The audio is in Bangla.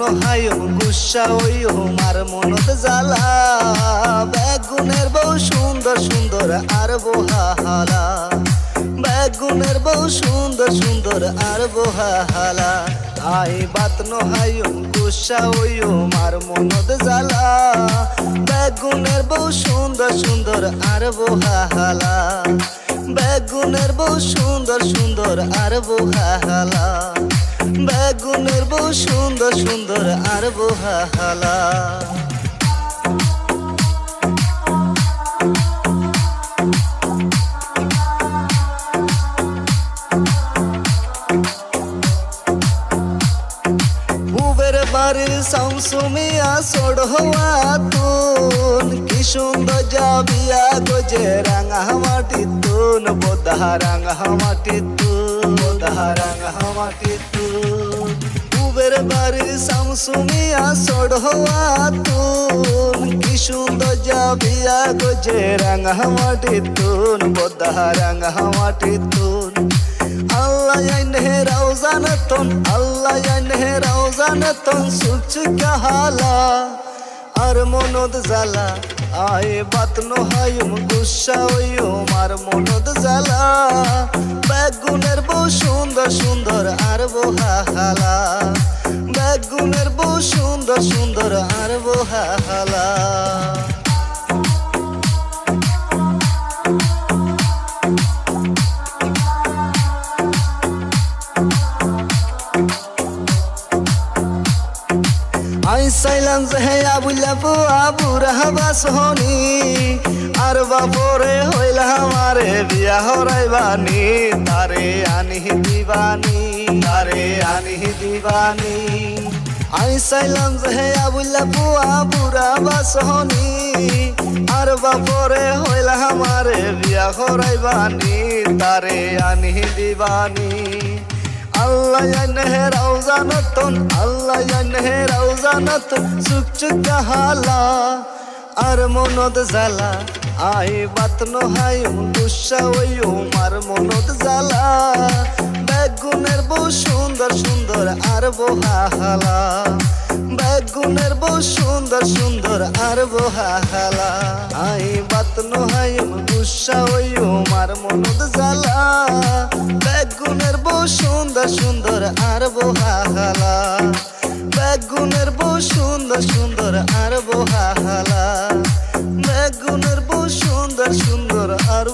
নহায়ম গুসা ওই মার মনত জ্বালা বেগুনের বউ সুন্দর সুন্দর আর বহালা বেগুনের বউ সুন্দর সুন্দর আর বহালা আই বাত নহায়ম গুসা ওই মার মনত জ্বালা বেগুনের বউ সুন্দর সুন্দর আর বহালা বেগুনের বউ সুন্দর সুন্দর আর বহালা বেগুনের বউ সুন্দর সুন্দর আর বহালা বুবের বাড়ির শামসুমিয়া সড়হওয়া তুন কি সুন্দর যাবিয়া গজে রাঙা মাটি তুন বোধা রাঙা মাটি তুন বোধা রাঙা মাটি তুন বুবের বাড়ির শামসুমিয়া সড়হওয়া তুন কি সুন্দর যাবিয়া গজে রাঙা মাটি তুন বোধা রাঙা মাটি তুন আল্লাহ আইনে রাউজানতন আল্লাহ আইনে রাউজানতন সুচ কাহালা আর মনদ জ্বালা আয় বাত নহায়ম গুসা ওই মার মনদ জ্বালা বেগুনের বউ সুন্দর সুন্দর আর বহালা বেগুনের বউ সুন্দর সুন্দর আর বহালা আই সাইলাম যে আবুল্লা বুড়া বাসহনি আর বাপরে হইলা আমারে বিয়া হরাইবানি তারে আনি দিবানি তারে আনি দিবানি আই সাইলাম যে আবুল্লা বুড়া বাসহনি আর বাপরে হইলা আমারে বিয়া হরাইবানি তারে আনি দিবানি আল্লাহ জানে রাউজানতন আল্লাহ জানে রাউজানতন সুখ কাহালা আর মনদ জ্বালা আই বাত নহায়ম গুসা ওই মার মনদ জ্বালা বেগুনের বউ সুন্দর সুন্দর আর বহালা বেগুনের বউ সুন্দর সুন্দর আর বহালা আই বাত নহায়ম গুসা ওই মার মনদ জ্বালা বেগুনের বউ সুন্দর সুন্দর আর বহালা বেগুনের বউ সুন্দর সুন্দর আর বহালা বেগুনের বউ সুন্দর সুন্দর আর